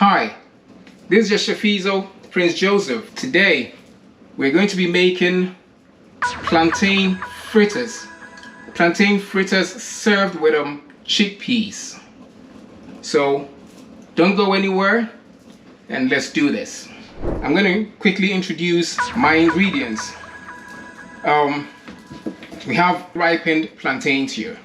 Hi, this is your Shafizo, Prince Joseph. Today, we're going to be making plantain fritters. Plantain fritters served with chickpeas. So, don't go anywhere and let's do this. I'm going to quickly introduce my ingredients. We have ripened plantains here.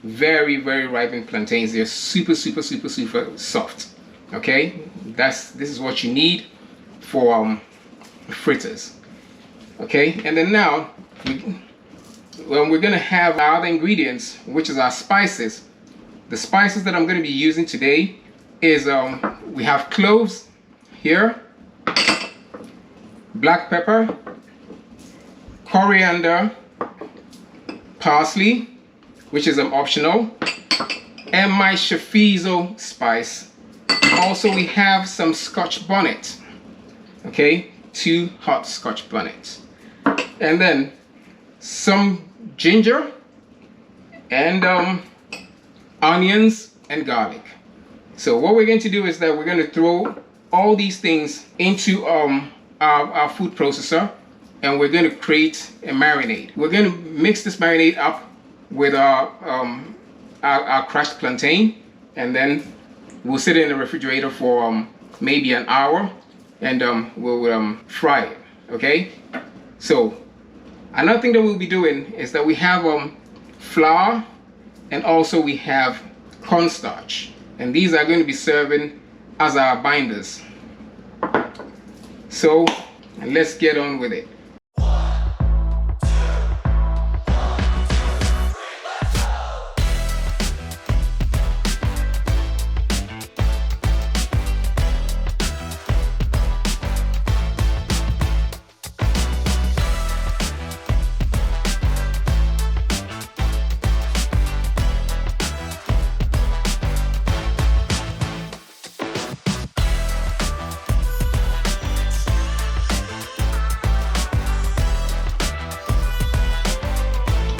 Very ripened plantains. They're super soft. Okay, this is what you need for fritters. Okay, and then now we're gonna have our other ingredients, which is our spices. The spices that I'm going to be using today is we have cloves here, black pepper, coriander, parsley, which is optional, and my Shafizo spice. Also, we have some Scotch bonnet, okay, 2 hot Scotch bonnets, and then some ginger and onions and garlic. So what we're going to do is that we're going to throw all these things into our food processor, and we're going to create a marinade. We're going to mix this marinade up with our crushed plantain, and then we'll sit it in the refrigerator for maybe an hour, and we'll fry it. Okay. So another thing that we'll be doing is that we have flour, and also we have cornstarch, and these are going to be serving as our binders. So let's get on with it.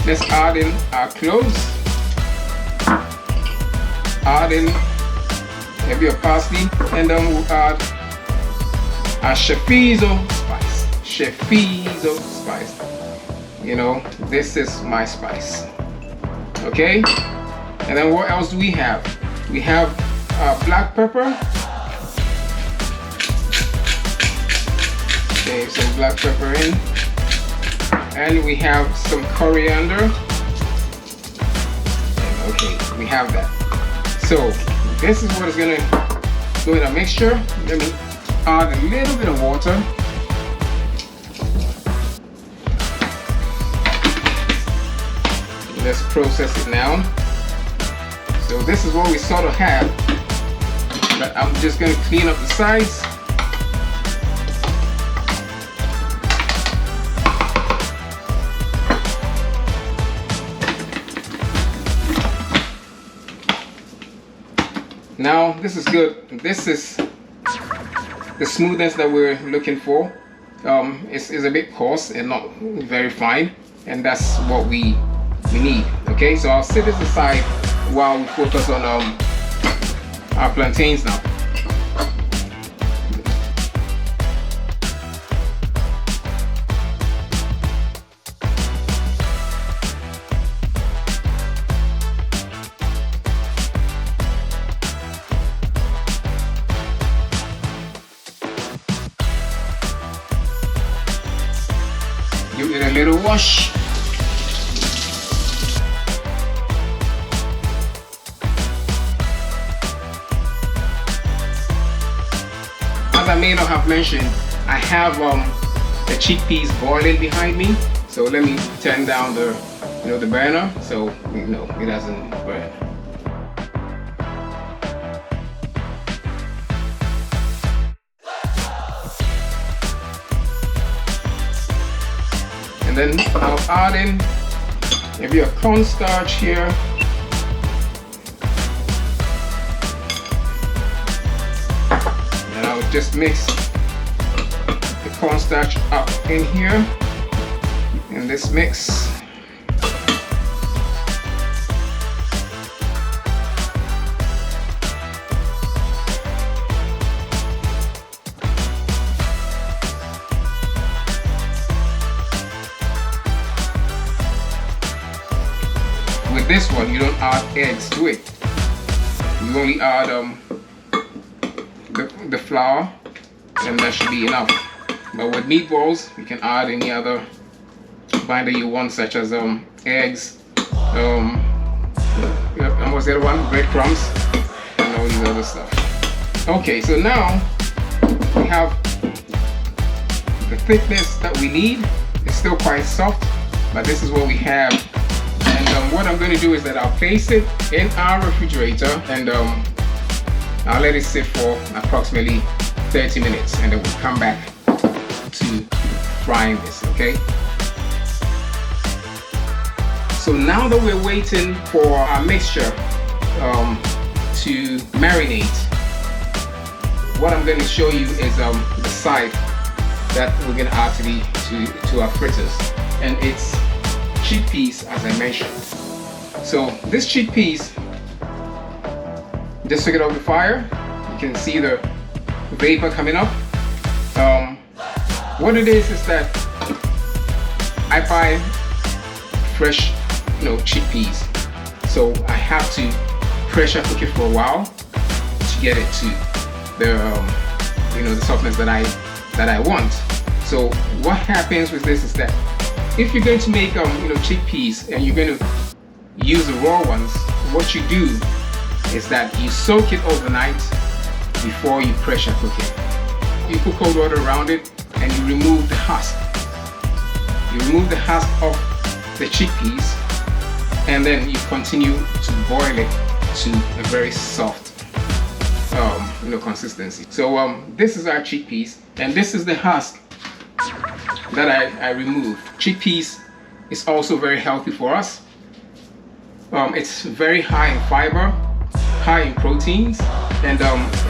Let's add in our cloves, add in a bit of parsley, and then we'll add our Shafizo spice. Shafizo spice. You know, this is my spice. Okay? And then what else do we have? We have black pepper. Okay, some black pepper in. And we have some coriander. Okay, we have that. So this is what is going to go in a mixture. Let me add a little bit of water. Let's process it now. So this is what we sort of have. But I'm just going to clean up the sides. Now this is good. This is the smoothness that we're looking for. It's a bit coarse and not very fine, and that's what we need. Okay, so I'll set this aside while we focus on our plantains now. Give it a little wash. As I may not have mentioned, I have the chickpeas boiling behind me. So let me turn down the burner so it doesn't burn. And then I'll add in maybe a cornstarch here. And I'll just mix the cornstarch up in here in this mix. with this one, you don't add eggs to it. You only add the flour, and that should be enough. But with meatballs, you can add any other binder you want, such as eggs, and what's the other one? Breadcrumbs, and all these other stuff. Okay, so now we have the thickness that we need. It's still quite soft, but this is what we have. And what I'm going to do is that I'll place it in our refrigerator, and I'll let it sit for approximately 30 minutes, and then we'll come back to frying this, okay? So now that we're waiting for our mixture to marinate, what I'm going to show you is the side that we're going to add to our fritters, and it's chickpeas, as I mentioned. So this chickpeas, just took it off the fire. You can see the vapor coming up. What it is that I buy fresh, chickpeas, so I have to pressure cook it for a while to get it to the the softness that I want. So what happens with this is that if you're going to make chickpeas and you're going to use the raw ones, what you do is that you soak it overnight before you pressure cook it. You put cold water around it and you remove the husk. You remove the husk of the chickpeas, and then you continue to boil it to a very soft consistency. So this is our chickpeas, and this is the husk that I removed. Chickpeas is also very healthy for us. It's very high in fiber, high in proteins, and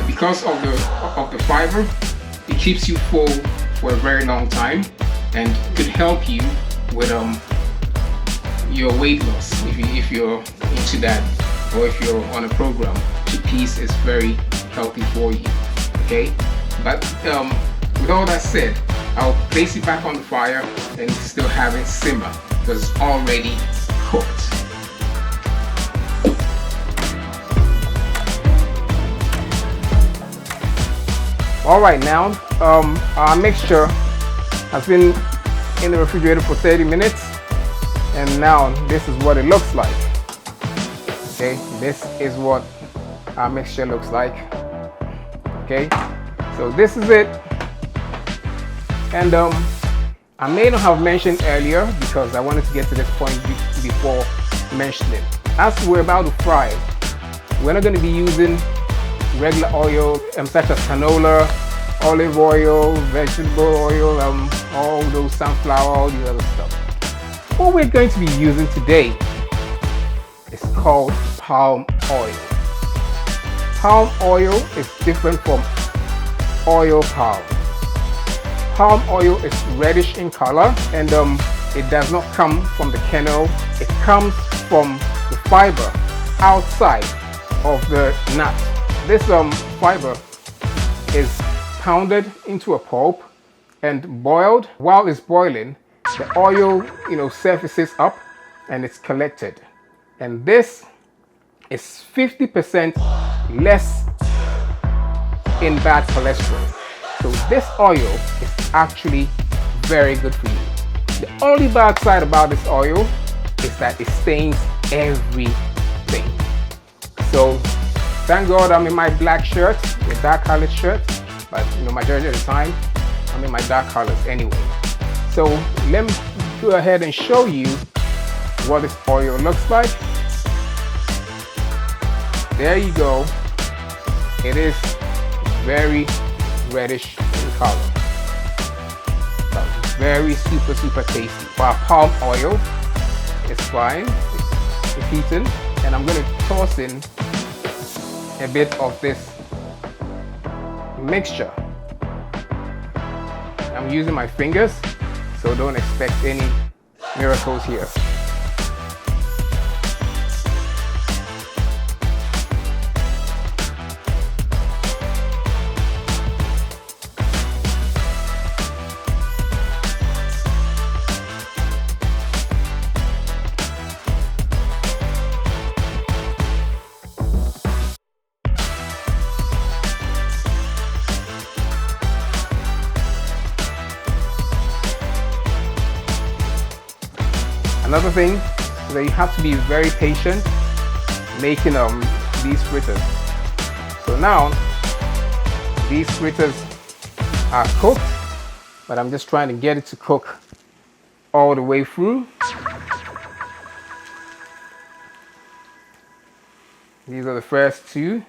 because of the fiber, it keeps you full for a very long time, and could help you with your weight loss if you're into that, or if you're on a program. Chickpeas is very healthy for you, okay? But with all that said, I'll place it back on the fire and still have it simmer because it's already cooked. Alright, now our mixture has been in the refrigerator for 30 minutes, and now this is what it looks like. Okay, this is what our mixture looks like. Okay, so this is it. And I may not have mentioned earlier because I wanted to get to this point before mentioning. As we're about to fry, we're not going to be using regular oil such as canola, olive oil, vegetable oil, all those sunflower, all the other stuff. What we're going to be using today is called palm oil. Palm oil is different from oil palm. Palm oil is reddish in color, and it does not come from the kernel. It comes from the fiber outside of the nut. This fiber is pounded into a pulp and boiled. While it's boiling, the oil surfaces up and it's collected, and this is 50% less in bad cholesterol. So this oil is actually very good for you. The only bad side about this oil is that it stains everything. So thank God I'm in my black shirt, a dark colored shirt, but majority of the time I'm in my dark colors anyway. So let me go ahead and show you what this oil looks like. There you go. It is very reddish in color. Very super tasty. Our palm oil is fine. It's heating, and I'm going to toss in a bit of this mixture. I'm using my fingers, so don't expect any miracles here. Another thing is that you have to be very patient making these fritters. So now these fritters are cooked, but I'm just trying to get it to cook all the way through. These are the first two.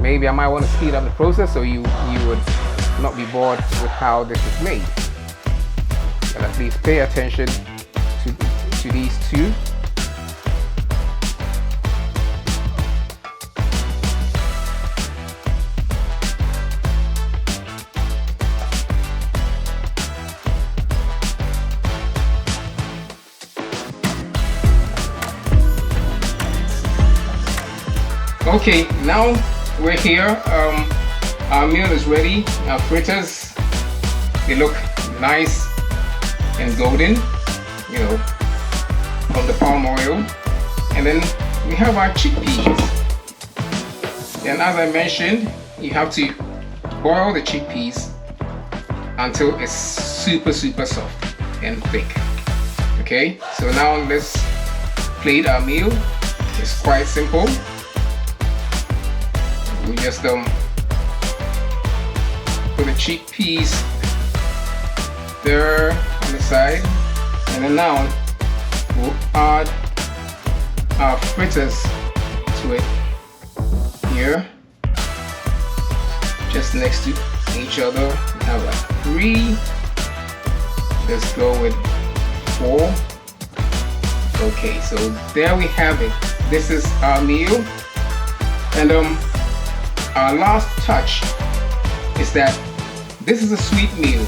Maybe I might want to speed up the process so you would not be bored with how this is made. But at least pay attention to these two. Okay, now we're here. Our meal is ready. Our fritters, they look nice and golden, you know, from the palm oil. And then we have our chickpeas. And as I mentioned, you have to boil the chickpeas until it's super soft and thick. Okay, so now let's plate our meal. It's quite simple. We just put the chickpeas there on the side, and then now we'll add our fritters to it here, just next to each other. We have like 3. Let's go with 4. Okay, so there we have it. This is our meal, and our last touch is that this is a sweet meal.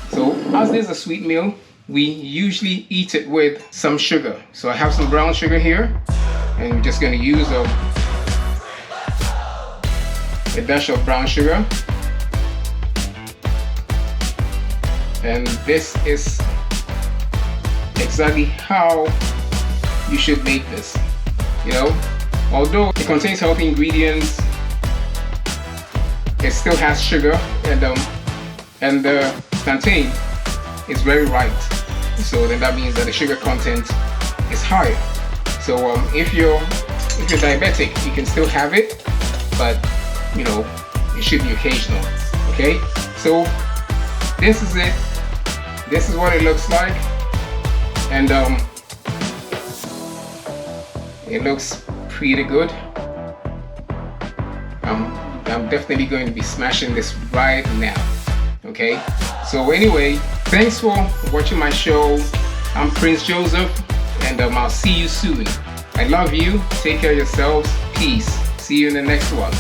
So as this is a sweet meal, we usually eat it with some sugar. So I have some brown sugar here, and we're just going to use a dash of brown sugar. And this is exactly how you should make this. You know, although it contains healthy ingredients, it still has sugar, and the plantain is very ripe. So then that means that the sugar content is higher. So if you're diabetic, you can still have it, but you know, it should be occasional. Okay, so this is it. This is what it looks like, and it looks pretty good. I'm definitely going to be smashing this right now. Okay, so anyway, thanks for watching my show. I'm Prince Joseph, and I'll see you soon. I love you. Take care of yourselves. Peace. See you in the next one.